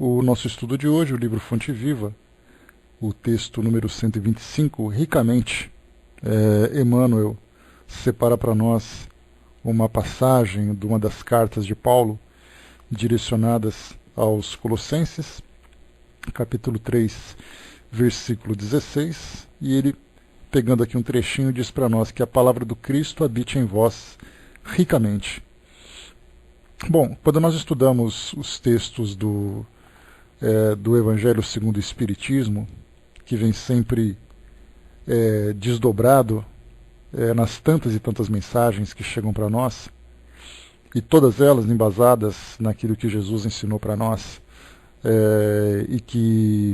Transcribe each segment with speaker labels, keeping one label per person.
Speaker 1: O nosso estudo de hoje, o livro Fonte Viva, o texto número 125, ricamente, Emmanuel separa para nós uma passagem de uma das cartas de Paulo direcionadas aos Colossenses, capítulo 3, versículo 16, e ele, pegando aqui um trechinho, diz para nós que a palavra do Cristo habite em vós ricamente. Bom, quando nós estudamos os textos do Evangelho segundo o Espiritismo, que vem sempre desdobrado nas tantas e tantas mensagens que chegam para nós, e todas elas embasadas naquilo que Jesus ensinou para nós, e que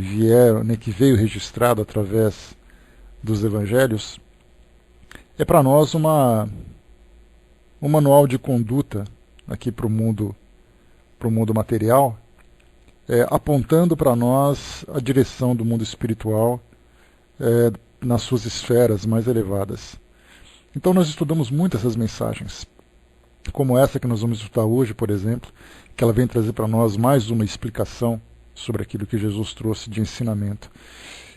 Speaker 1: que veio registrado através dos Evangelhos, é para nós um manual de conduta aqui para o mundo material, apontando para nós a direção do mundo espiritual nas suas esferas mais elevadas. Então nós estudamos muito essas mensagens, como essa que nós vamos estudar hoje, por exemplo, que ela vem trazer para nós mais uma explicação sobre aquilo que Jesus trouxe de ensinamento.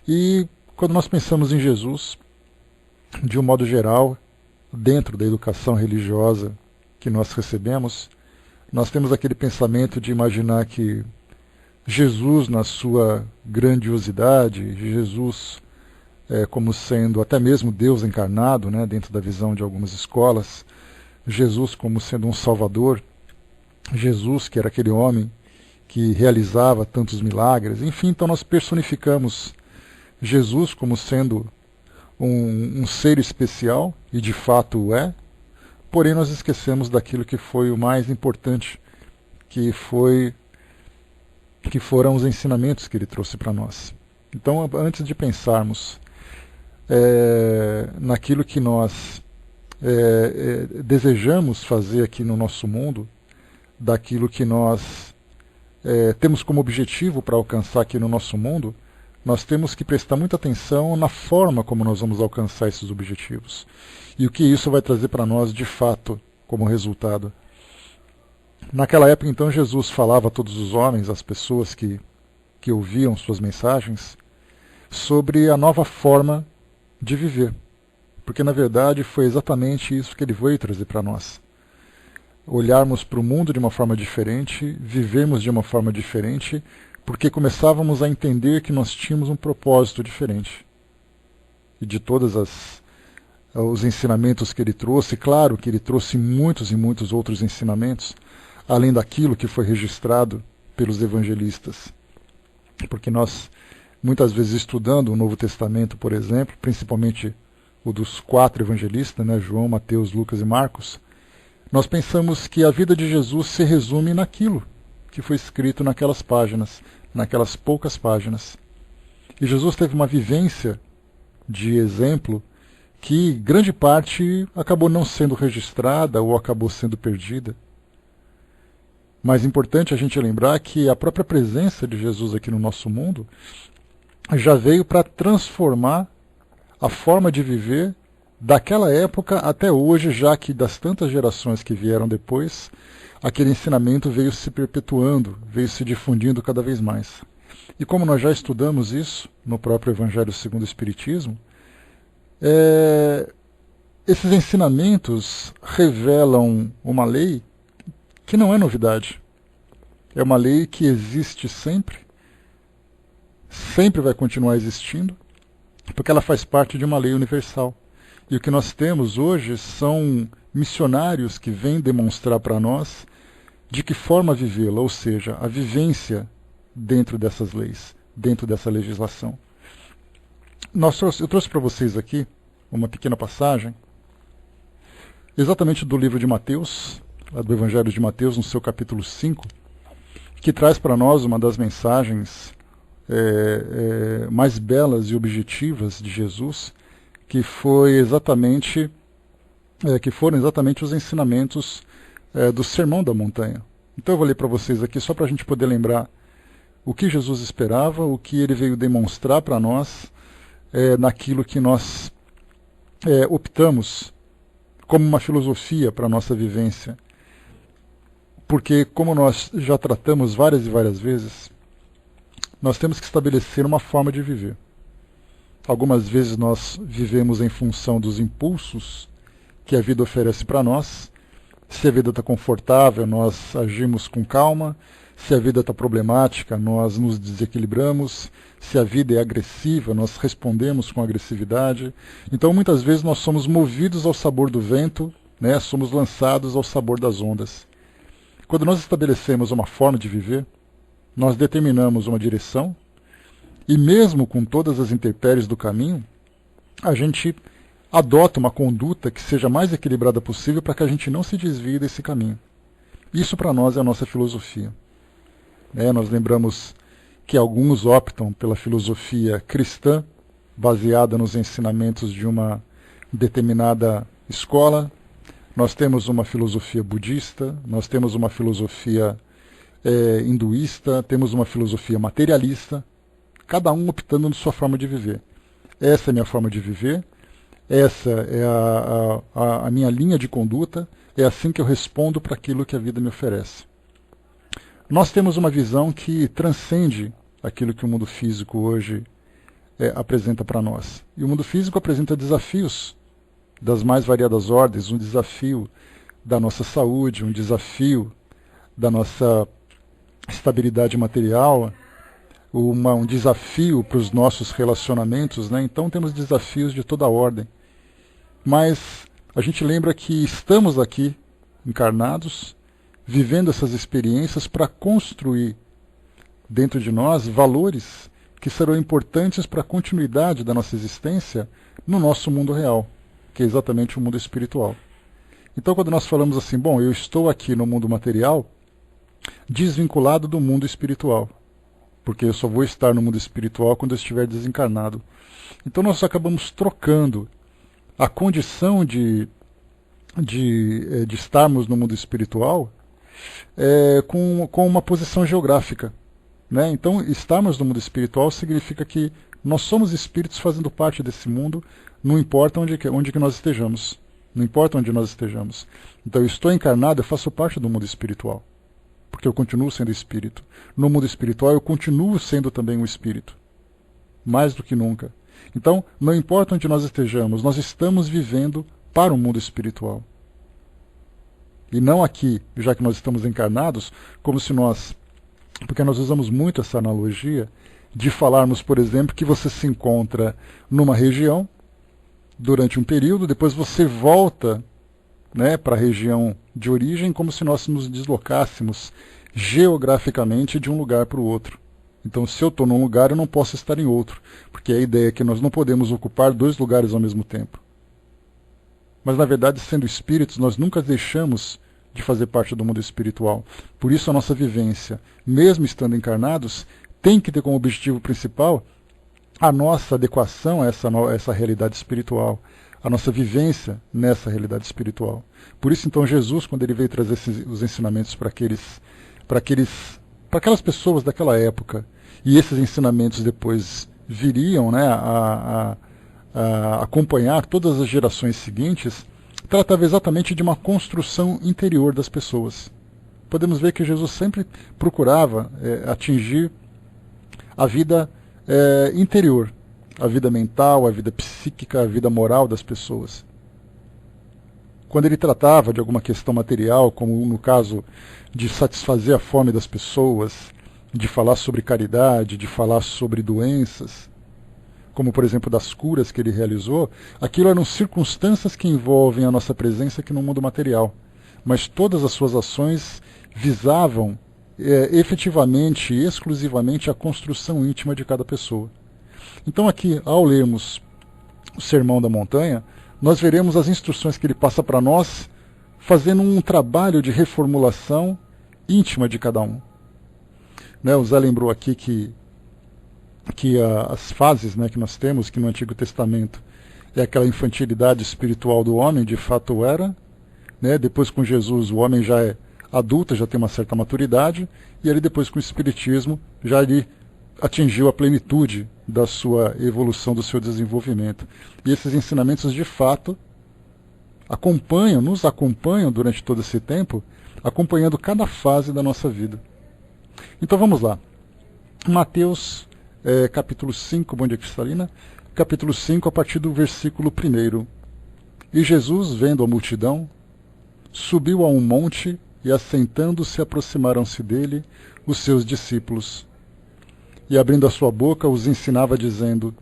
Speaker 1: E quando nós pensamos em Jesus, de um modo geral, dentro da educação religiosa que nós recebemos, nós temos aquele pensamento de imaginar que Jesus, na sua grandiosidade, Jesus como sendo até mesmo Deus encarnado, né, dentro da visão de algumas escolas, Jesus como sendo um salvador, Jesus que era aquele homem que realizava tantos milagres, enfim, então nós personificamos Jesus como sendo um ser especial, e de fato o é, porém nós esquecemos daquilo que foi o mais importante, que foram os ensinamentos que ele trouxe para nós. Então, antes de pensarmos naquilo que nós desejamos fazer aqui no nosso mundo, daquilo que nós temos como objetivo para alcançar aqui no nosso mundo, nós temos que prestar muita atenção na forma como nós vamos alcançar esses objetivos e o que isso vai trazer para nós de fato como resultado. Naquela época, então, Jesus falava a todos os homens, as pessoas que ouviam suas mensagens, sobre a nova forma de viver. Porque, na verdade, foi exatamente isso que ele veio trazer para nós. Olharmos para o mundo de uma forma diferente, vivermos de uma forma diferente, porque começávamos a entender que nós tínhamos um propósito diferente. E de todos os ensinamentos que ele trouxe, claro que ele trouxe muitos e muitos outros ensinamentos, além daquilo que foi registrado pelos evangelistas. Porque nós, muitas vezes estudando o Novo Testamento, por exemplo, principalmente o dos 4 evangelistas, né, João, Mateus, Lucas e Marcos, nós pensamos que a vida de Jesus se resume naquilo que foi escrito naquelas páginas, naquelas poucas páginas. E Jesus teve uma vivência de exemplo que grande parte acabou não sendo registrada ou acabou sendo perdida. Mas é importante a gente lembrar que a própria presença de Jesus aqui no nosso mundo já veio para transformar a forma de viver daquela época até hoje, já que das tantas gerações que vieram depois, aquele ensinamento veio se perpetuando, veio se difundindo cada vez mais. E como nós já estudamos isso no próprio Evangelho segundo o Espiritismo, esses ensinamentos revelam uma lei que não é novidade. É uma lei que existe sempre, sempre vai continuar existindo, porque ela faz parte de uma lei universal. E o que nós temos hoje são missionários que vêm demonstrar para nós de que forma vivê-la, ou seja, a vivência dentro dessas leis, dentro dessa legislação. Eu trouxe para vocês aqui uma pequena passagem, exatamente do livro de Mateus, do Evangelho de Mateus, no seu capítulo 5, que traz para nós uma das mensagens mais belas e objetivas de Jesus, que foram exatamente os ensinamentos do Sermão da Montanha. Então eu vou ler para vocês aqui só para a gente poder lembrar o que Jesus esperava, o que ele veio demonstrar para nós naquilo que nós optamos como uma filosofia para a nossa vivência. Porque, como nós já tratamos várias e várias vezes, nós temos que estabelecer uma forma de viver. Algumas vezes nós vivemos em função dos impulsos que a vida oferece para nós. Se a vida está confortável, nós agimos com calma. Se a vida está problemática, nós nos desequilibramos. Se a vida é agressiva, nós respondemos com agressividade. Então, muitas vezes, nós somos movidos ao sabor do vento, né? Somos lançados ao sabor das ondas. Quando nós estabelecemos uma forma de viver, nós determinamos uma direção, e mesmo com todas as intempéries do caminho, a gente adota uma conduta que seja mais equilibrada possível para que a gente não se desvie desse caminho. Isso para nós é a nossa filosofia. Nós lembramos que alguns optam pela filosofia cristã, baseada nos ensinamentos de uma determinada escola. Nós temos uma filosofia budista, nós temos uma filosofia hinduísta, temos uma filosofia materialista, cada um optando na sua forma de viver. Essa é a minha forma de viver, essa é a minha linha de conduta, é assim que eu respondo para aquilo que a vida me oferece. Nós temos uma visão que transcende aquilo que o mundo físico hoje apresenta para nós. E o mundo físico apresenta desafios das mais variadas ordens, um desafio da nossa saúde, um desafio da nossa estabilidade material, um desafio para os nossos relacionamentos, né? Então temos desafios de toda ordem. Mas a gente lembra que estamos aqui encarnados, vivendo essas experiências para construir dentro de nós valores que serão importantes para a continuidade da nossa existência no nosso mundo real, que é exatamente o mundo espiritual. Então quando nós falamos assim, bom, eu estou aqui no mundo material, desvinculado do mundo espiritual, porque eu só vou estar no mundo espiritual quando eu estiver desencarnado. Então nós acabamos trocando a condição de estarmos no mundo espiritual com uma posição geográfica. Né? Então, estarmos no mundo espiritual significa que nós somos espíritos fazendo parte desse mundo, não importa onde que nós estejamos. Não importa onde nós estejamos. Então, eu estou encarnado, eu faço parte do mundo espiritual, porque eu continuo sendo espírito. No mundo espiritual, eu continuo sendo também um espírito, mais do que nunca. Então, não importa onde nós estejamos, nós estamos vivendo para o mundo espiritual. E não aqui, já que nós estamos encarnados, como se nós... Porque nós usamos muito essa analogia de falarmos, por exemplo, que você se encontra numa região durante um período, depois você volta, né, para a região de origem, como se nós nos deslocássemos geograficamente de um lugar para o outro. Então, se eu estou num lugar, eu não posso estar em outro, porque a ideia é que nós não podemos ocupar dois lugares ao mesmo tempo. Mas, na verdade, sendo espíritos, nós nunca deixamos de fazer parte do mundo espiritual. Por isso, a nossa vivência, mesmo estando encarnados, tem que ter como objetivo principal a nossa adequação a essa realidade espiritual, a nossa vivência nessa realidade espiritual. Por isso, então, Jesus, quando ele veio trazer os ensinamentos para aquelas pessoas daquela época, e esses ensinamentos depois viriam, né, a acompanhar todas as gerações seguintes, tratava exatamente de uma construção interior das pessoas. Podemos ver que Jesus sempre procurava atingir a vida interior, a vida mental, a vida psíquica, a vida moral das pessoas. Quando ele tratava de alguma questão material, como no caso de satisfazer a fome das pessoas, de falar sobre caridade, de falar sobre doenças, como por exemplo das curas que ele realizou, aquilo eram circunstâncias que envolvem a nossa presença aqui no mundo material. Mas todas as suas ações visavam efetivamente e exclusivamente a construção íntima de cada pessoa. Então aqui, ao lermos o Sermão da Montanha, nós veremos as instruções que ele passa para nós, fazendo um trabalho de reformulação íntima de cada um. Né, o Zé lembrou aqui que as fases, né, que nós temos, que no Antigo Testamento é aquela infantilidade espiritual do homem, de fato era, né, depois com Jesus o homem já é adulto, já tem uma certa maturidade, e ele depois com o Espiritismo já ele atingiu a plenitude da sua evolução, do seu desenvolvimento. E esses ensinamentos de fato nos acompanham durante todo esse tempo, acompanhando cada fase da nossa vida. Então vamos lá. Mateus, capítulo 5, Bom Dia Cristalina, capítulo 5, a partir do versículo 1. E Jesus, vendo a multidão, subiu a um monte e, assentando-se, aproximaram-se dele os seus discípulos. E, abrindo a sua boca, os ensinava, dizendo: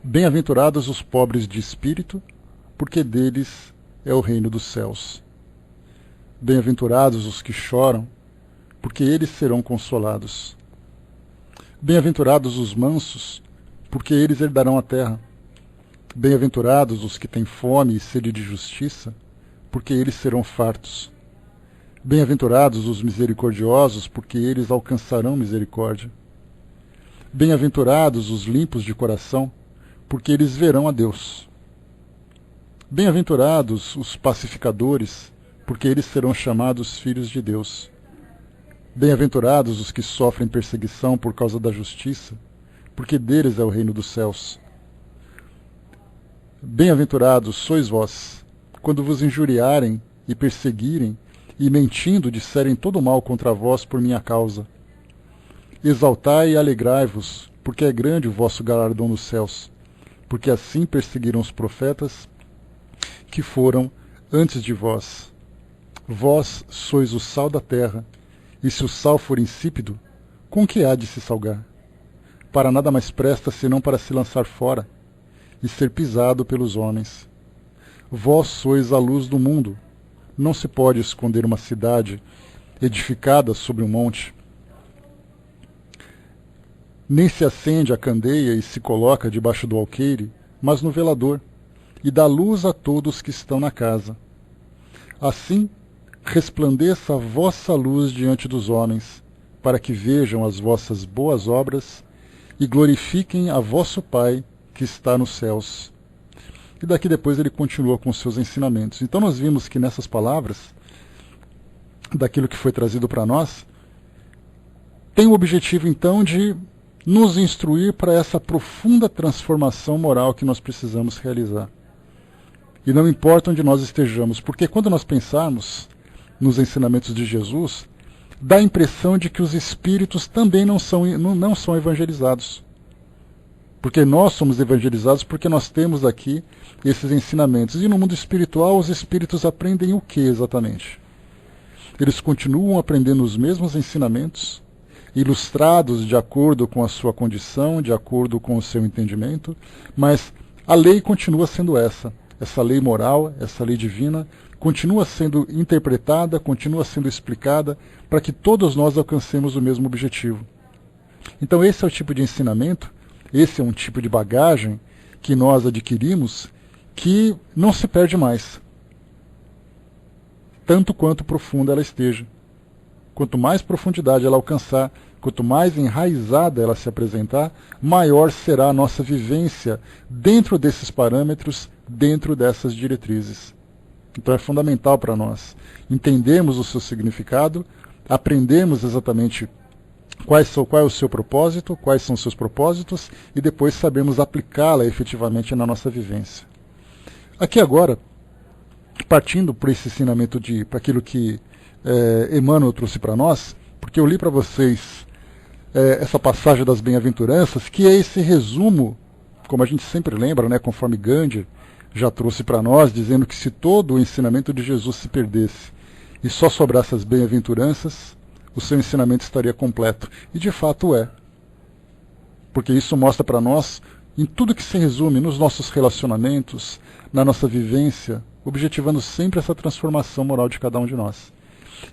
Speaker 1: Bem-aventurados os pobres de espírito, porque deles é o reino dos céus. Bem-aventurados os que choram, porque eles serão consolados. Bem-aventurados os mansos, porque eles herdarão a terra. Bem-aventurados os que têm fome e sede de justiça, porque eles serão fartos. Bem-aventurados os misericordiosos, porque eles alcançarão misericórdia. Bem-aventurados os limpos de coração, porque eles verão a Deus. Bem-aventurados os pacificadores, porque eles serão chamados filhos de Deus. Bem-aventurados os que sofrem perseguição por causa da justiça, porque deles é o reino dos céus. Bem-aventurados sois vós, quando vos injuriarem e perseguirem, e mentindo disserem todo mal contra vós por minha causa. Exaltai e alegrai-vos, porque é grande o vosso galardão nos céus, porque assim perseguiram os profetas que foram antes de vós. Vós sois o sal da terra, e se o sal for insípido, com que há de se salgar? Para nada mais presta senão para se lançar fora e ser pisado pelos homens. Vós sois a luz do mundo. Não se pode esconder uma cidade edificada sobre um monte. Nem se acende a candeia e se coloca debaixo do alqueire, mas no velador, e dá luz a todos que estão na casa. Assim, resplandeça a vossa luz diante dos homens, para que vejam as vossas boas obras e glorifiquem a vosso Pai que está nos céus. E daqui depois ele continua com os seus ensinamentos. Então nós vimos que nessas palavras, daquilo que foi trazido para nós, tem o objetivo então de nos instruir para essa profunda transformação moral que nós precisamos realizar. E não importa onde nós estejamos, porque quando nós pensarmos nos ensinamentos de Jesus, dá a impressão de que os espíritos também não são evangelizados. Porque nós somos evangelizados porque nós temos aqui esses ensinamentos. E no mundo espiritual, os espíritos aprendem o que exatamente? Eles continuam aprendendo os mesmos ensinamentos, ilustrados de acordo com a sua condição, de acordo com o seu entendimento, mas a lei continua sendo essa lei moral, essa lei divina, continua sendo interpretada, continua sendo explicada, para que todos nós alcancemos o mesmo objetivo. Então esse é o tipo de ensinamento, esse é um tipo de bagagem que nós adquirimos, que não se perde mais, tanto quanto profunda ela esteja. Quanto mais profundidade ela alcançar, quanto mais enraizada ela se apresentar, maior será a nossa vivência dentro desses parâmetros, dentro dessas diretrizes. Então é fundamental para nós entendermos o seu significado, aprendermos exatamente qual é o seu propósito, quais são os seus propósitos, e depois sabermos aplicá-la efetivamente na nossa vivência. Aqui agora, partindo por esse ensinamento, para aquilo que Emmanuel trouxe para nós, porque eu li para vocês essa passagem das bem-aventuranças, que é esse resumo, como a gente sempre lembra, né, conforme Gandhi já trouxe para nós, dizendo que se todo o ensinamento de Jesus se perdesse e só sobrasse as bem-aventuranças, o seu ensinamento estaria completo. E de fato é. Porque isso mostra para nós, em tudo que se resume, nos nossos relacionamentos, na nossa vivência, objetivando sempre essa transformação moral de cada um de nós.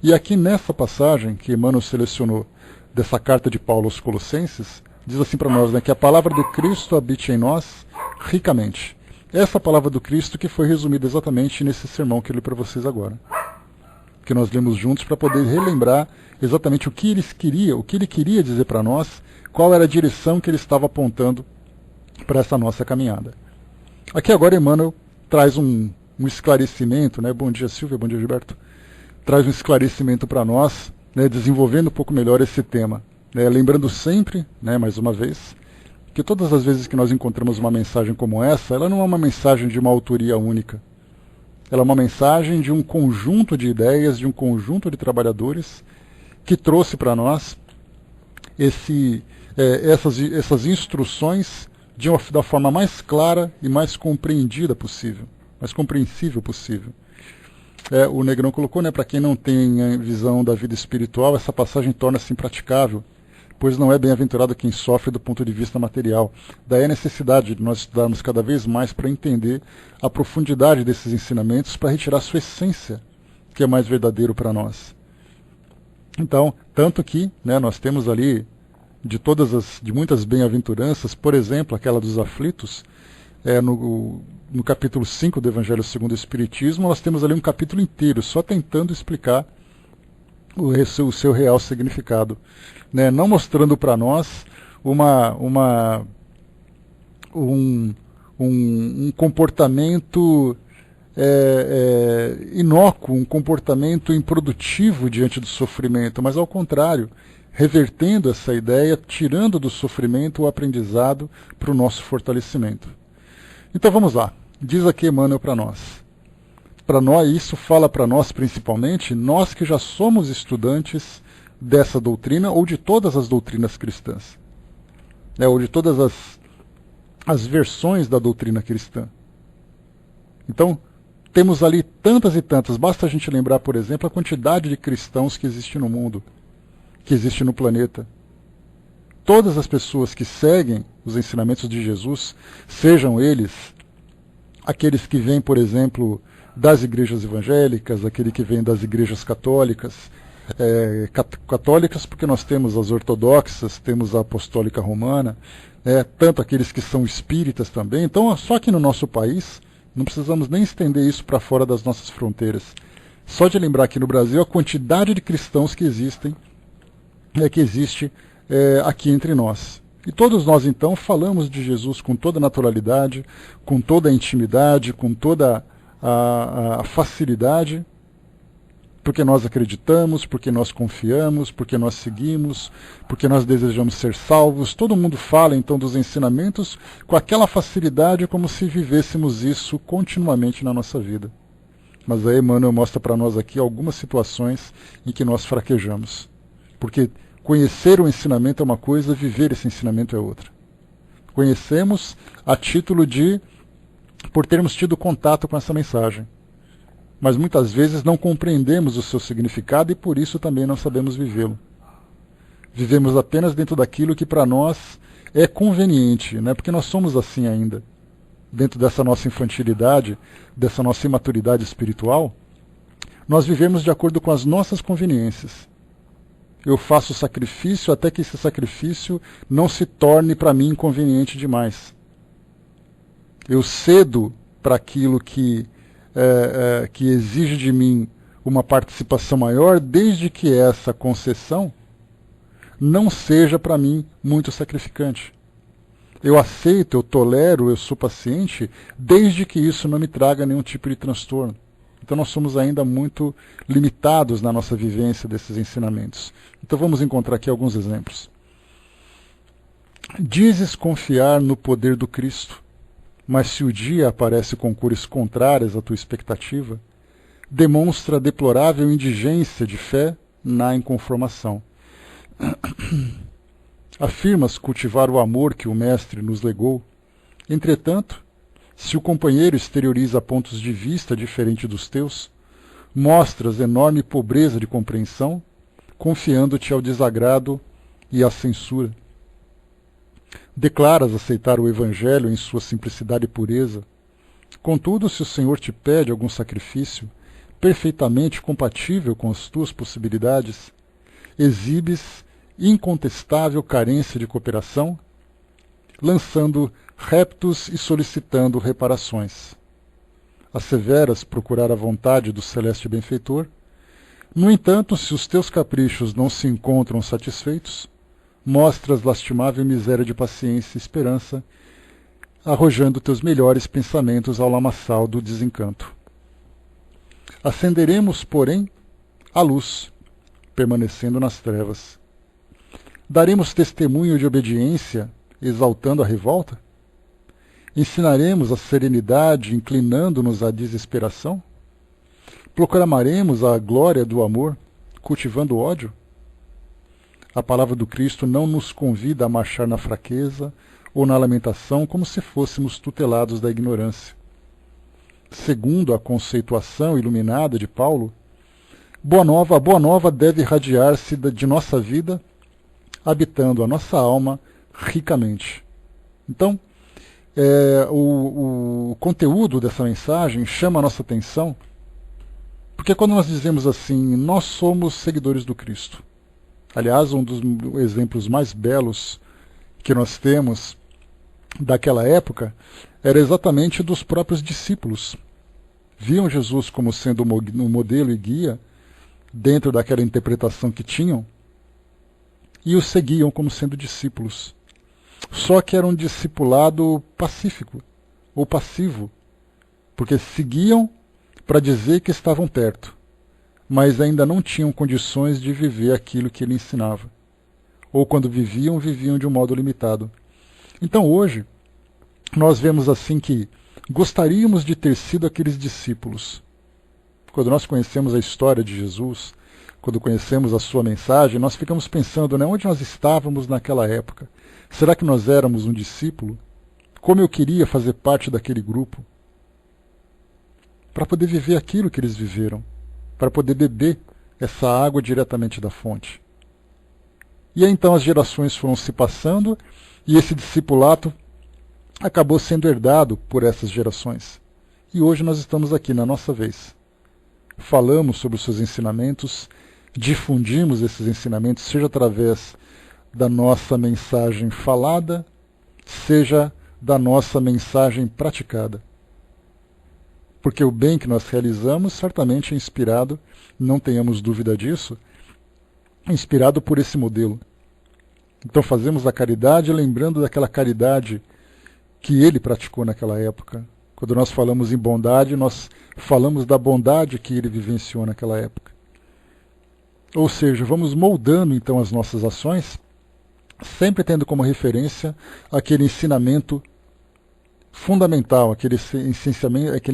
Speaker 1: E aqui nessa passagem que Emmanuel selecionou dessa carta de Paulo aos Colossenses, diz assim para nós, né, que a palavra do Cristo habite em nós ricamente. Essa palavra do Cristo que foi resumida exatamente nesse sermão que eu li para vocês agora. Que nós lemos juntos para poder relembrar exatamente o que ele queria dizer para nós, qual era a direção que ele estava apontando para essa nossa caminhada. Aqui agora Emmanuel traz um esclarecimento, né? Bom dia Silvia, bom dia Gilberto. Traz um esclarecimento para nós, né, desenvolvendo um pouco melhor esse tema. Lembrando sempre, né, mais uma vez, que todas as vezes que nós encontramos uma mensagem como essa, ela não é uma mensagem de uma autoria única. Ela é uma mensagem de um conjunto de ideias, de um conjunto de trabalhadores que trouxe para nós essas instruções da forma mais clara e mais compreendida possível, mais compreensível possível. O Negrão colocou, para quem não tem a visão da vida espiritual, essa passagem torna-se impraticável, pois não é bem-aventurado quem sofre do ponto de vista material. Daí a necessidade de nós estudarmos cada vez mais para entender a profundidade desses ensinamentos, para retirar sua essência, que é mais verdadeiro para nós. Então, tanto que nós temos ali, de muitas bem-aventuranças, por exemplo, aquela dos aflitos, no capítulo 5 do Evangelho segundo o Espiritismo, nós temos ali um capítulo inteiro só tentando explicar o seu real significado, não mostrando para nós um comportamento inócuo, um comportamento improdutivo diante do sofrimento, mas ao contrário, revertendo essa ideia, tirando do sofrimento o aprendizado para o nosso fortalecimento. Então vamos lá, diz aqui Emmanuel para nós. Para nós, isso fala para nós principalmente, nós que já somos estudantes dessa doutrina ou de todas as doutrinas cristãs, ou de todas as versões da doutrina cristã. Então, temos ali tantas e tantas, basta a gente lembrar, por exemplo, a quantidade de cristãos que existe no mundo, que existe no planeta. Todas as pessoas que seguem os ensinamentos de Jesus, sejam eles aqueles que vêm, por exemplo, das igrejas evangélicas, aquele que vem das igrejas católicas, católicas porque nós temos as ortodoxas, temos a apostólica romana, tanto aqueles que são espíritas também. Então, só aqui no nosso país, não precisamos nem estender isso para fora das nossas fronteiras. Só de lembrar aqui no Brasil a quantidade de cristãos que existe aqui entre nós. E todos nós, então, falamos de Jesus com toda a naturalidade, com toda a intimidade, com toda a facilidade, porque nós acreditamos, porque nós confiamos, porque nós seguimos, porque nós desejamos ser salvos. Todo mundo fala, então, dos ensinamentos com aquela facilidade, como se vivêssemos isso continuamente na nossa vida. Mas aí Emmanuel mostra para nós aqui algumas situações em que nós fraquejamos. Porque conhecer o ensinamento é uma coisa, viver esse ensinamento é outra. Conhecemos a título por termos tido contato com essa mensagem. Mas muitas vezes não compreendemos o seu significado e por isso também não sabemos vivê-lo. Vivemos apenas dentro daquilo que para nós é conveniente, porque nós somos assim ainda. Dentro dessa nossa infantilidade, dessa nossa imaturidade espiritual, nós vivemos de acordo com as nossas conveniências. Eu faço sacrifício até que esse sacrifício não se torne para mim inconveniente demais. Eu cedo para aquilo que exige de mim uma participação maior, desde que essa concessão não seja para mim muito sacrificante. Eu aceito, eu tolero, eu sou paciente, desde que isso não me traga nenhum tipo de transtorno. Então nós somos ainda muito limitados na nossa vivência desses ensinamentos. Então vamos encontrar aqui alguns exemplos. Dizes confiar no poder do Cristo, mas se o dia aparece com cores contrárias à tua expectativa, demonstra deplorável indigência de fé na inconformação. Afirmas cultivar o amor que o Mestre nos legou. Entretanto, se o companheiro exterioriza pontos de vista diferentes dos teus, mostras enorme pobreza de compreensão, confiando-te ao desagrado e à censura. Declaras aceitar o Evangelho em sua simplicidade e pureza. Contudo, se o Senhor te pede algum sacrifício, perfeitamente compatível com as tuas possibilidades, exibes incontestável carência de cooperação, lançando reptos e solicitando reparações. Asseveras procurar a vontade do celeste benfeitor. No entanto, se os teus caprichos não se encontram satisfeitos, mostras lastimável miséria de paciência e esperança, arrojando teus melhores pensamentos ao lamaçal do desencanto. Acenderemos, porém, a luz, permanecendo nas trevas. Daremos testemunho de obediência, exaltando a revolta? Ensinaremos a serenidade, inclinando-nos à desesperação? Proclamaremos a glória do amor, cultivando o ódio? A palavra do Cristo não nos convida a marchar na fraqueza ou na lamentação como se fôssemos tutelados da ignorância. Segundo a conceituação iluminada de Paulo, a boa nova deve irradiar-se de nossa vida, habitando a nossa alma ricamente. Então, o conteúdo dessa mensagem chama a nossa atenção, porque quando nós dizemos assim, nós somos seguidores do Cristo. Aliás, um dos exemplos mais belos que nós temos daquela época era exatamente dos próprios discípulos. Viam Jesus como sendo um modelo e guia dentro daquela interpretação que tinham e o seguiam como sendo discípulos. Só que era um discipulado pacífico ou passivo, porque seguiam para dizer que estavam perto, mas ainda não tinham condições de viver aquilo que ele ensinava. Ou quando viviam de um modo limitado. Então hoje, nós vemos assim que gostaríamos de ter sido aqueles discípulos. Quando nós conhecemos a história de Jesus, quando conhecemos a sua mensagem, nós ficamos pensando, né, onde nós estávamos naquela época? Será que nós éramos um discípulo? Como eu queria fazer parte daquele grupo? Para poder viver aquilo que eles viveram. Para poder beber essa água diretamente da fonte. E aí, então as gerações foram se passando e esse discipulado acabou sendo herdado por essas gerações. E hoje nós estamos aqui na nossa vez. Falamos sobre os seus ensinamentos, difundimos esses ensinamentos, seja através da nossa mensagem falada, seja da nossa mensagem praticada. Porque o bem que nós realizamos certamente é inspirado, não tenhamos dúvida disso, é inspirado por esse modelo. Então fazemos a caridade lembrando daquela caridade que ele praticou naquela época. Quando nós falamos em bondade, nós falamos da bondade que ele vivenciou naquela época. Ou seja, vamos moldando então as nossas ações, sempre tendo como referência aquele ensinamento fundamental, aquele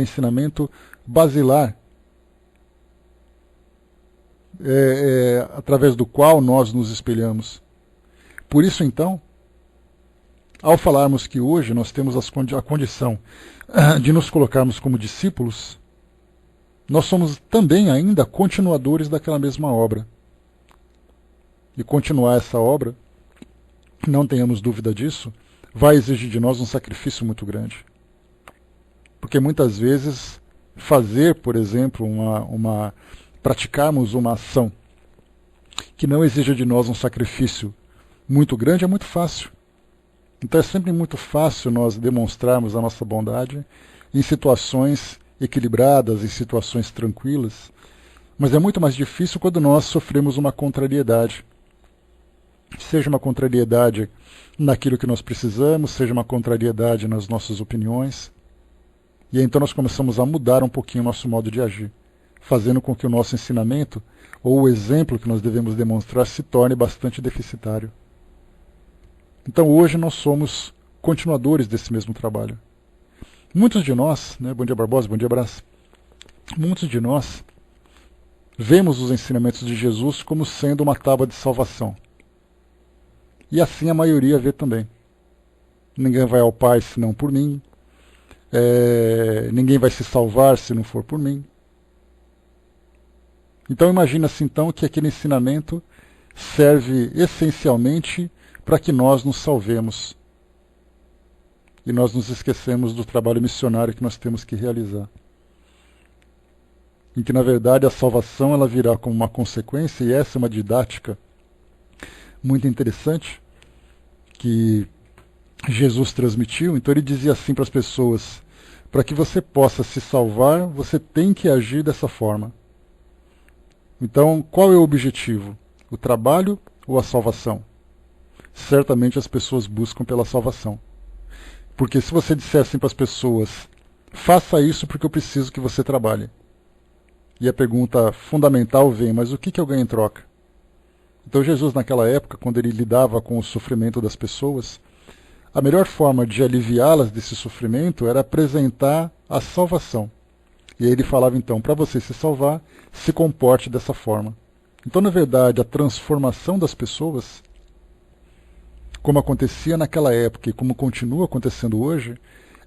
Speaker 1: ensinamento basilar, através do qual nós nos espelhamos. Por isso, então, ao falarmos que hoje nós temos a condição de nos colocarmos como discípulos, nós somos também ainda continuadores daquela mesma obra. E continuar essa obra, não tenhamos dúvida disso, vai exigir de nós um sacrifício muito grande. Porque muitas vezes fazer, por exemplo, praticarmos uma ação que não exija de nós um sacrifício muito grande é muito fácil. Então é sempre muito fácil nós demonstrarmos a nossa bondade em situações equilibradas, em situações tranquilas, mas é muito mais difícil quando nós sofremos uma contrariedade. Seja uma contrariedade naquilo que nós precisamos, seja uma contrariedade nas nossas opiniões. E aí, então nós começamos a mudar um pouquinho o nosso modo de agir, fazendo com que o nosso ensinamento, ou o exemplo que nós devemos demonstrar, se torne bastante deficitário. Então hoje nós somos continuadores desse mesmo trabalho. Muitos de nós, né, bom dia Barbosa, bom dia Brás, muitos de nós vemos os ensinamentos de Jesus como sendo uma tábua de salvação. E assim a maioria vê também. Ninguém vai ao Pai senão por mim. Ninguém vai se salvar se não for por mim. Então imagina-se então que aquele ensinamento serve essencialmente para que nós nos salvemos. E nós nos esquecemos do trabalho missionário que nós temos que realizar. Em que, na verdade, a salvação ela virá como uma consequência, e essa é uma didática muito interessante que Jesus transmitiu. Então ele dizia assim para as pessoas: para que você possa se salvar, você tem que agir dessa forma. Então, qual é o objetivo? O trabalho ou a salvação? Certamente as pessoas buscam pela salvação. Porque se você disser assim para as pessoas: faça isso porque eu preciso que você trabalhe. E a pergunta fundamental vem: mas o que eu ganho em troca? Então Jesus, naquela época, quando ele lidava com o sofrimento das pessoas, a melhor forma de aliviá-las desse sofrimento era apresentar a salvação. E aí ele falava então: para você se salvar, se comporte dessa forma. Então, na verdade, a transformação das pessoas, como acontecia naquela época e como continua acontecendo hoje,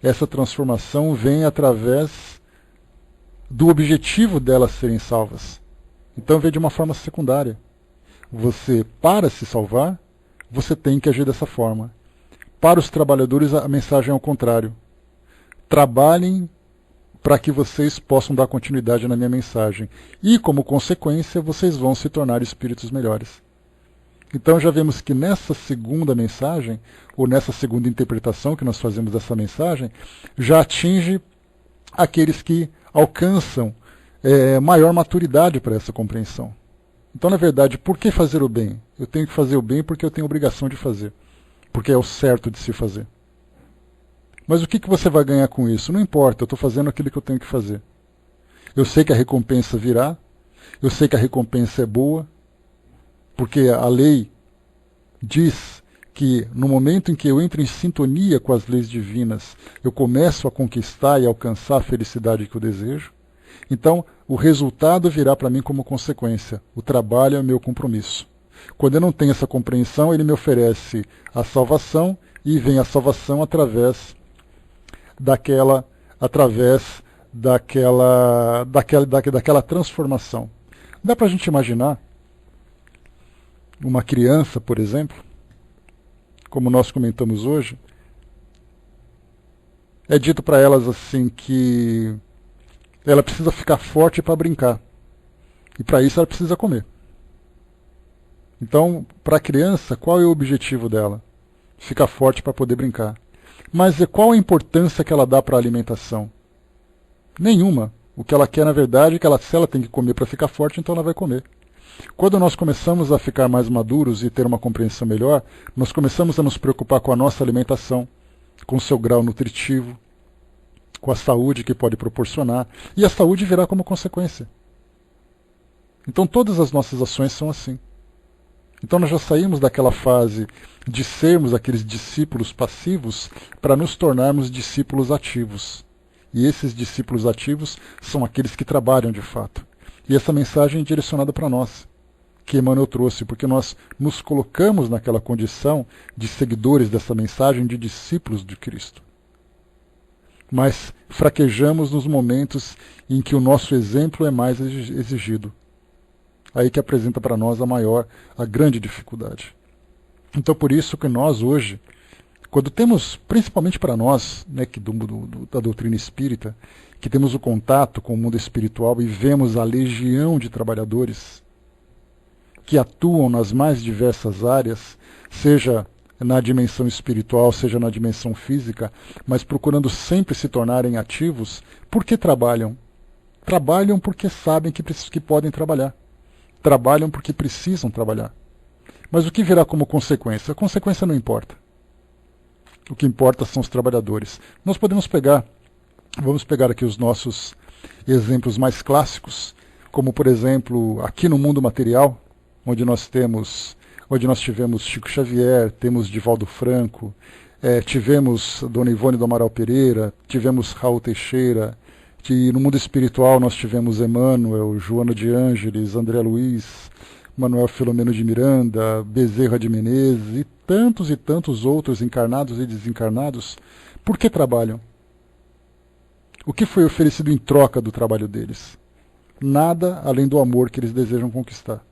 Speaker 1: essa transformação vem através do objetivo delas serem salvas. Então vem de uma forma secundária. Você, para se salvar, você tem que agir dessa forma. Para os trabalhadores, a mensagem é ao contrário. Trabalhem para que vocês possam dar continuidade na minha mensagem. E, como consequência, vocês vão se tornar espíritos melhores. Então já vemos que nessa segunda mensagem, ou nessa segunda interpretação que nós fazemos dessa mensagem, já atinge aqueles que alcançam maior maturidade para essa compreensão. Então, na verdade, por que fazer o bem? Eu tenho que fazer o bem porque eu tenho obrigação de fazer. Porque é o certo de se fazer. Mas o que você vai ganhar com isso? Não importa, eu estou fazendo aquilo que eu tenho que fazer. Eu sei que a recompensa virá, eu sei que a recompensa é boa, porque a lei diz que no momento em que eu entro em sintonia com as leis divinas, eu começo a conquistar e alcançar a felicidade que eu desejo. Então, o resultado virá para mim como consequência. O trabalho é o meu compromisso. Quando eu não tenho essa compreensão, ele me oferece a salvação e vem a salvação através daquela transformação. Dá para a gente imaginar uma criança, por exemplo, como nós comentamos hoje, é dito para elas assim que ela precisa ficar forte para brincar. E para isso ela precisa comer. Então, para a criança, qual é o objetivo dela? Ficar forte para poder brincar. Mas qual a importância que ela dá para a alimentação? Nenhuma. O que ela quer, na verdade, é que se ela tem que comer para ficar forte, então ela vai comer. Quando nós começamos a ficar mais maduros e ter uma compreensão melhor, nós começamos a nos preocupar com a nossa alimentação, com o seu grau nutritivo, com a saúde que pode proporcionar, e a saúde virá como consequência. Então todas as nossas ações são assim. Então nós já saímos daquela fase de sermos aqueles discípulos passivos para nos tornarmos discípulos ativos. E esses discípulos ativos são aqueles que trabalham de fato. E essa mensagem é direcionada para nós, que Emmanuel trouxe, porque nós nos colocamos naquela condição de seguidores dessa mensagem, de discípulos de Cristo. Mas fraquejamos nos momentos em que o nosso exemplo é mais exigido. Aí que apresenta para nós a grande dificuldade. Então por isso que nós hoje, quando temos, principalmente para nós, né, da doutrina espírita, que temos o contato com o mundo espiritual e vemos a legião de trabalhadores que atuam nas mais diversas áreas, seja na dimensão espiritual, seja na dimensão física, mas procurando sempre se tornarem ativos. Por que trabalham? Trabalham porque sabem que podem trabalhar. Trabalham porque precisam trabalhar. Mas o que virá como consequência? A consequência não importa. O que importa são os trabalhadores. Nós podemos vamos pegar aqui os nossos exemplos mais clássicos, como por exemplo, aqui no mundo material, onde nós tivemos Chico Xavier, temos Divaldo Franco, tivemos Dona Ivone do Amaral Pereira, tivemos Raul Teixeira, que no mundo espiritual nós tivemos Emmanuel, Joana de Ângeles, André Luiz, Manuel Filomeno de Miranda, Bezerra de Menezes e tantos outros encarnados e desencarnados. Por que trabalham? O que foi oferecido em troca do trabalho deles? Nada além do amor que eles desejam conquistar.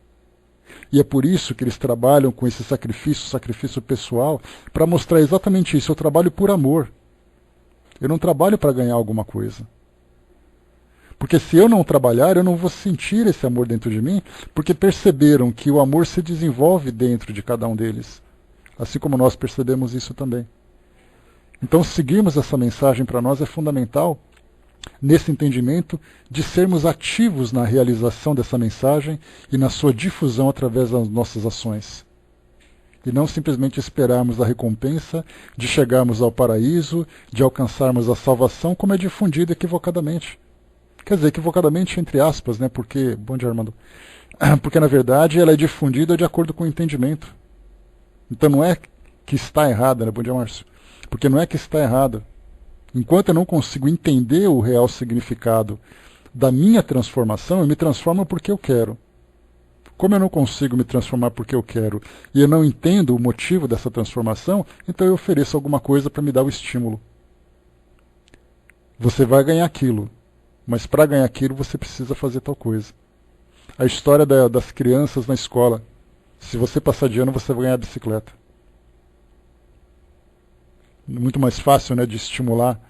Speaker 1: E é por isso que eles trabalham com esse sacrifício pessoal, para mostrar exatamente isso. Eu trabalho por amor. Eu não trabalho para ganhar alguma coisa. Porque se eu não trabalhar, eu não vou sentir esse amor dentro de mim, porque perceberam que o amor se desenvolve dentro de cada um deles. Assim como nós percebemos isso também. Então, seguirmos essa mensagem para nós é fundamental, nesse entendimento de sermos ativos na realização dessa mensagem e na sua difusão através das nossas ações. E não simplesmente esperarmos a recompensa de chegarmos ao paraíso, de alcançarmos a salvação, como é difundido equivocadamente. Quer dizer, equivocadamente entre aspas, né? Porque, bom dia, Armando, porque na verdade ela é difundida de acordo com o entendimento. Então não é que está errada, né? Bom dia, Márcio. Porque não é que está errada. Enquanto eu não consigo entender o real significado da minha transformação, eu me transformo porque eu quero. Como eu não consigo me transformar porque eu quero e eu não entendo o motivo dessa transformação, então eu ofereço alguma coisa para me dar o estímulo. Você vai ganhar aquilo, mas para ganhar aquilo você precisa fazer tal coisa. A história das crianças na escola. Se você passar de ano, você vai ganhar a bicicleta. Muito mais fácil, né, de estimular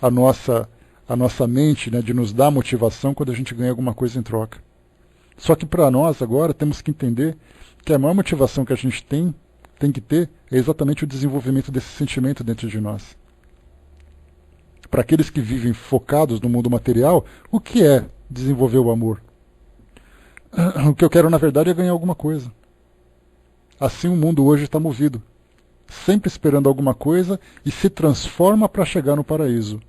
Speaker 1: a nossa mente, né, de nos dar motivação quando a gente ganha alguma coisa em troca. Só que para nós agora temos que entender que a maior motivação que a gente tem que ter é exatamente o desenvolvimento desse sentimento dentro de nós. Para aqueles que vivem focados no mundo material, o que é desenvolver o amor? O que eu quero, na verdade, é ganhar alguma coisa. Assim o mundo hoje está movido, sempre esperando alguma coisa e se transforma para chegar no paraíso.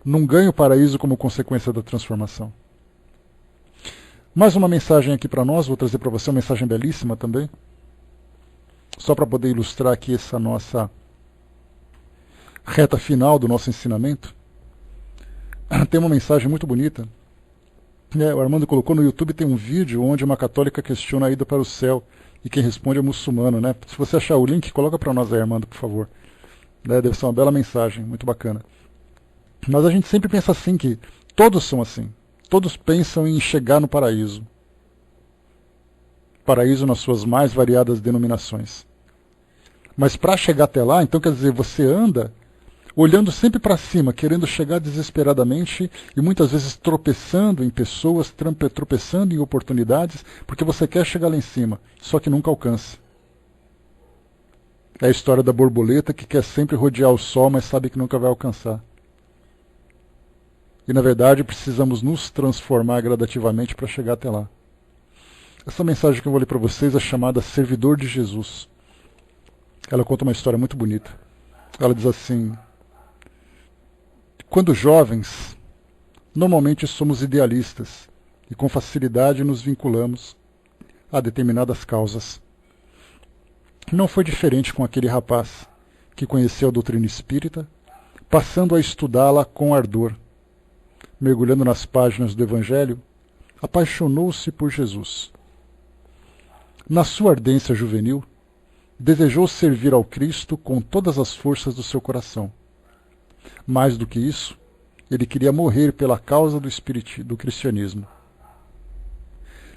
Speaker 1: Não ganha o paraíso como consequência da transformação. Mais uma mensagem aqui para nós, vou trazer para você uma mensagem belíssima também, só para poder ilustrar aqui essa nossa reta final do nosso ensinamento. Tem uma mensagem muito bonita. O Armando colocou no YouTube, tem um vídeo onde uma católica questiona a ida para o céu e quem responde é muçulmano, né? Se você achar o link, coloca para nós aí, Armando, por favor. Deve ser uma bela mensagem, muito bacana. Mas a gente sempre pensa assim, que todos são assim. Todos pensam em chegar no paraíso. Paraíso nas suas mais variadas denominações. Mas para chegar até lá, então quer dizer, você anda olhando sempre para cima, querendo chegar desesperadamente e muitas vezes tropeçando em pessoas, tropeçando em oportunidades, porque você quer chegar lá em cima, só que nunca alcança. É a história da borboleta que quer sempre rodear o sol, mas sabe que nunca vai alcançar. E na verdade precisamos nos transformar gradativamente para chegar até lá. Essa mensagem que eu vou ler para vocês é chamada Servidor de Jesus. Ela conta uma história muito bonita. Ela diz assim: quando jovens, normalmente somos idealistas e com facilidade nos vinculamos a determinadas causas. Não foi diferente com aquele rapaz que conheceu a doutrina espírita, passando a estudá-la com ardor. Mergulhando nas páginas do Evangelho, apaixonou-se por Jesus. Na sua ardência juvenil, desejou servir ao Cristo com todas as forças do seu coração. Mais do que isso, ele queria morrer pela causa do cristianismo.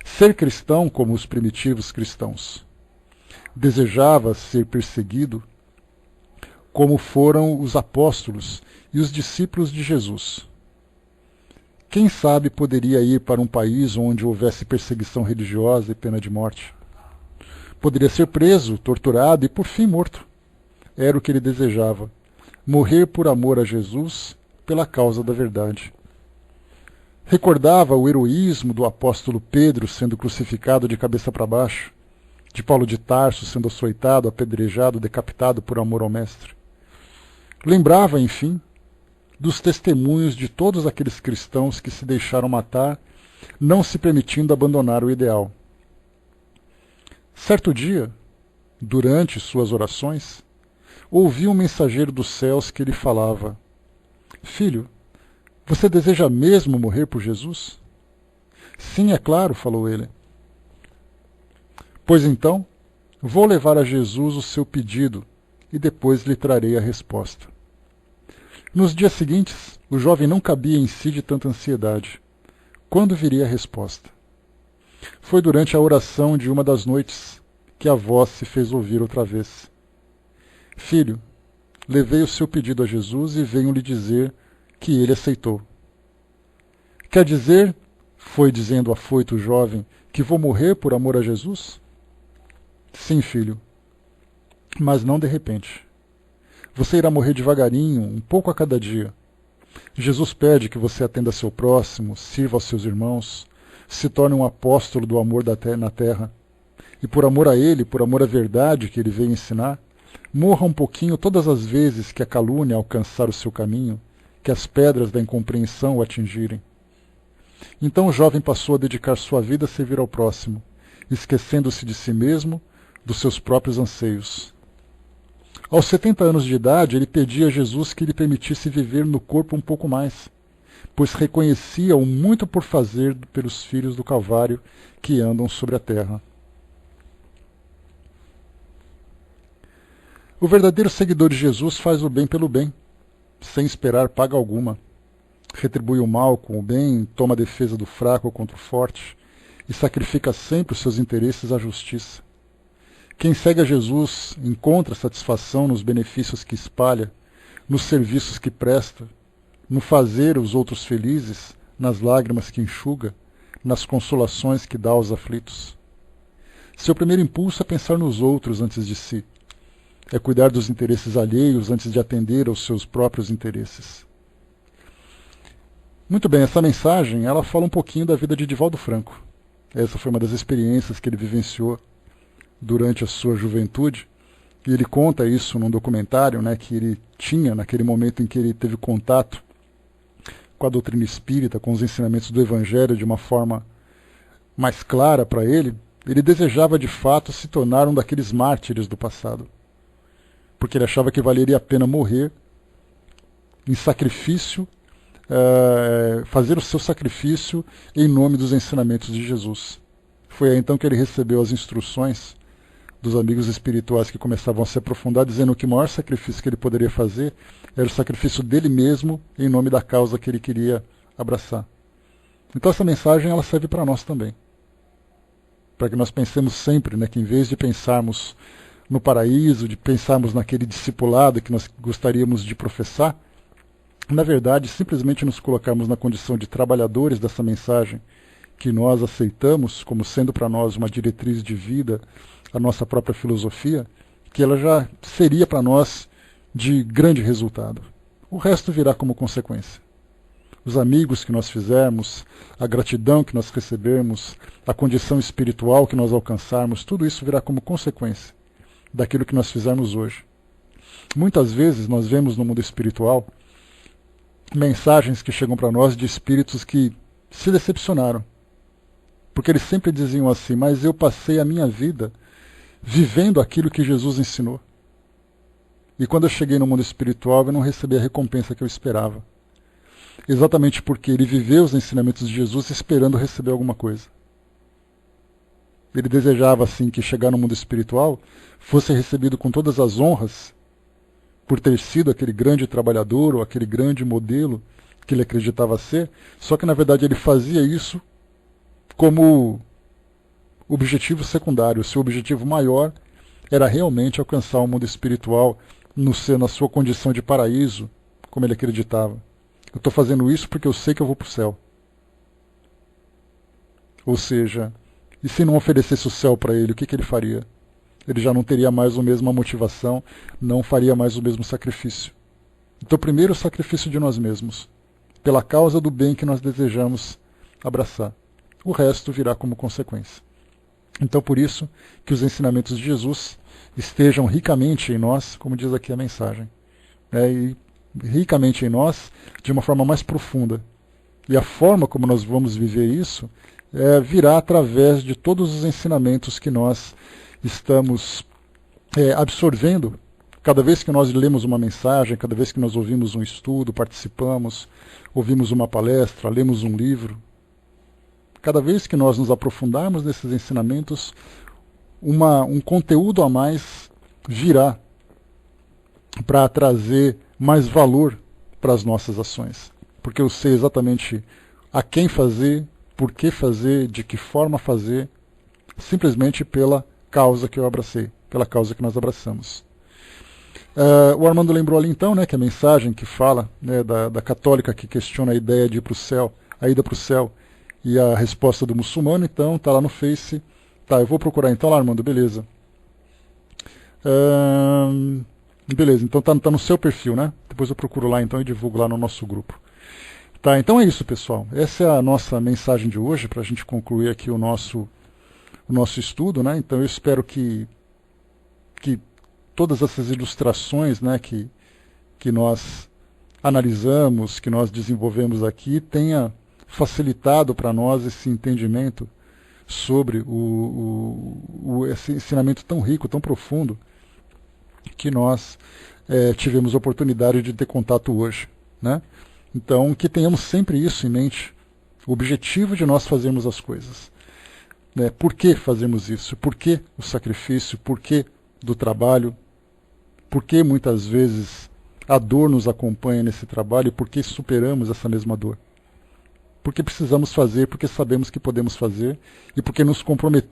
Speaker 1: Ser cristão como os primitivos cristãos. Desejava ser perseguido como foram os apóstolos e os discípulos de Jesus. Quem sabe poderia ir para um país onde houvesse perseguição religiosa e pena de morte. Poderia ser preso, torturado e por fim morto. Era o que ele desejava. Morrer por amor a Jesus, pela causa da verdade. Recordava o heroísmo do apóstolo Pedro sendo crucificado de cabeça para baixo, de Paulo de Tarso sendo açoitado, apedrejado, decapitado por amor ao Mestre. Lembrava, enfim, dos testemunhos de todos aqueles cristãos que se deixaram matar, não se permitindo abandonar o ideal. Certo dia, durante suas orações, ouviu um mensageiro dos céus que lhe falava: Filho, você deseja mesmo morrer por Jesus? Sim, é claro, falou ele. Pois então, vou levar a Jesus o seu pedido e depois lhe trarei a resposta. Nos dias seguintes, o jovem não cabia em si de tanta ansiedade. Quando viria a resposta? Foi durante a oração de uma das noites que a voz se fez ouvir outra vez. Filho, levei o seu pedido a Jesus e venho lhe dizer que ele aceitou. Quer dizer, foi dizendo afoito o jovem, que vou morrer por amor a Jesus? Sim, filho, mas não de repente. Você irá morrer devagarinho, um pouco a cada dia. Jesus pede que você atenda seu próximo, sirva aos seus irmãos, se torne um apóstolo do amor na terra. E por amor a ele, por amor à verdade que ele veio ensinar, morra um pouquinho todas as vezes que a calúnia alcançar o seu caminho, que as pedras da incompreensão o atingirem. Então o jovem passou a dedicar sua vida a servir ao próximo, esquecendo-se de si mesmo, dos seus próprios anseios. Aos 70 anos de idade, ele pedia a Jesus que lhe permitisse viver no corpo um pouco mais, pois reconhecia o muito por fazer pelos filhos do Calvário que andam sobre a terra. O verdadeiro seguidor de Jesus faz o bem pelo bem, sem esperar paga alguma. Retribui o mal com o bem, toma a defesa do fraco contra o forte e sacrifica sempre os seus interesses à justiça. Quem segue a Jesus encontra satisfação nos benefícios que espalha, nos serviços que presta, no fazer os outros felizes, nas lágrimas que enxuga, nas consolações que dá aos aflitos. Seu primeiro impulso é pensar nos outros antes de si. É cuidar dos interesses alheios antes de atender aos seus próprios interesses. Muito bem, essa mensagem ela fala um pouquinho da vida de Divaldo Franco. Essa foi uma das experiências que ele vivenciou durante a sua juventude. E ele conta isso num documentário, né, que ele tinha naquele momento em que ele teve contato com a doutrina espírita, com os ensinamentos do Evangelho de uma forma mais clara para ele. Ele desejava de fato se tornar um daqueles mártires do passado, porque ele achava que valeria a pena morrer em sacrifício, fazer o seu sacrifício em nome dos ensinamentos de Jesus. Foi aí então que ele recebeu as instruções dos amigos espirituais que começavam a se aprofundar, dizendo que o maior sacrifício que ele poderia fazer era o sacrifício dele mesmo em nome da causa que ele queria abraçar. Então essa mensagem ela serve para nós também, para que nós pensemos sempre, né, que em vez de pensarmos no paraíso, de pensarmos naquele discipulado que nós gostaríamos de professar, na verdade, simplesmente nos colocarmos na condição de trabalhadores dessa mensagem que nós aceitamos como sendo para nós uma diretriz de vida, a nossa própria filosofia, que ela já seria para nós de grande resultado. O resto virá como consequência. Os amigos que nós fizermos, a gratidão que nós recebermos, a condição espiritual que nós alcançarmos, tudo isso virá como consequência daquilo que nós fizermos hoje. Muitas vezes nós vemos no mundo espiritual mensagens que chegam para nós de espíritos que se decepcionaram, porque eles sempre diziam assim: mas eu passei a minha vida vivendo aquilo que Jesus ensinou, e quando eu cheguei no mundo espiritual eu não recebi a recompensa que eu esperava, exatamente porque ele viveu os ensinamentos de Jesus esperando receber alguma coisa. Ele desejava assim que chegar no mundo espiritual fosse recebido com todas as honras por ter sido aquele grande trabalhador ou aquele grande modelo que ele acreditava ser, só que na verdade ele fazia isso como objetivo secundário. O seu objetivo maior era realmente alcançar o mundo espiritual na sua condição de paraíso, como ele acreditava. Eu estou fazendo isso porque eu sei que eu vou para o céu. Ou seja, e se não oferecesse o céu para ele, o que ele faria? Ele já não teria mais a mesma motivação, não faria mais o mesmo sacrifício. Então, primeiro o sacrifício de nós mesmos, pela causa do bem que nós desejamos abraçar. O resto virá como consequência. Então, por isso que os ensinamentos de Jesus estejam ricamente em nós, como diz aqui a mensagem, e ricamente em nós de uma forma mais profunda. E a forma como nós vamos viver isso virá através de todos os ensinamentos que nós estamos absorvendo cada vez que nós lemos uma mensagem, cada vez que nós ouvimos um estudo, participamos, ouvimos uma palestra, lemos um livro. Cada vez que nós nos aprofundarmos nesses ensinamentos, um conteúdo a mais virá para trazer mais valor para as nossas ações. Porque eu sei exatamente a quem fazer, por que fazer, de que forma fazer, simplesmente pela causa que eu abracei, pela causa que nós abraçamos. O Armando lembrou ali então, né, que a mensagem que fala, né, da católica que questiona a ideia de ir para o céu, a ida para o céu, e a resposta do muçulmano, então, está lá no Face. Tá, eu vou procurar então lá, Armando, beleza. Beleza, então tá no seu perfil, né? Depois eu procuro lá então e divulgo lá no nosso grupo. Tá, então é isso, pessoal. Essa é a nossa mensagem de hoje, para a gente concluir aqui o nosso estudo, né? Então eu espero que todas essas ilustrações, né, que nós analisamos, que nós desenvolvemos aqui, tenha facilitado para nós esse entendimento sobre esse ensinamento tão rico, tão profundo, que nós tivemos oportunidade de ter contato hoje, né? Então, que tenhamos sempre isso em mente, o objetivo de nós fazermos as coisas. Né? Por que fazemos isso? Por que o sacrifício? Por que do trabalho? Por que muitas vezes a dor nos acompanha nesse trabalho e por que superamos essa mesma dor? Porque precisamos fazer, porque sabemos que podemos fazer e porque nos comprometemos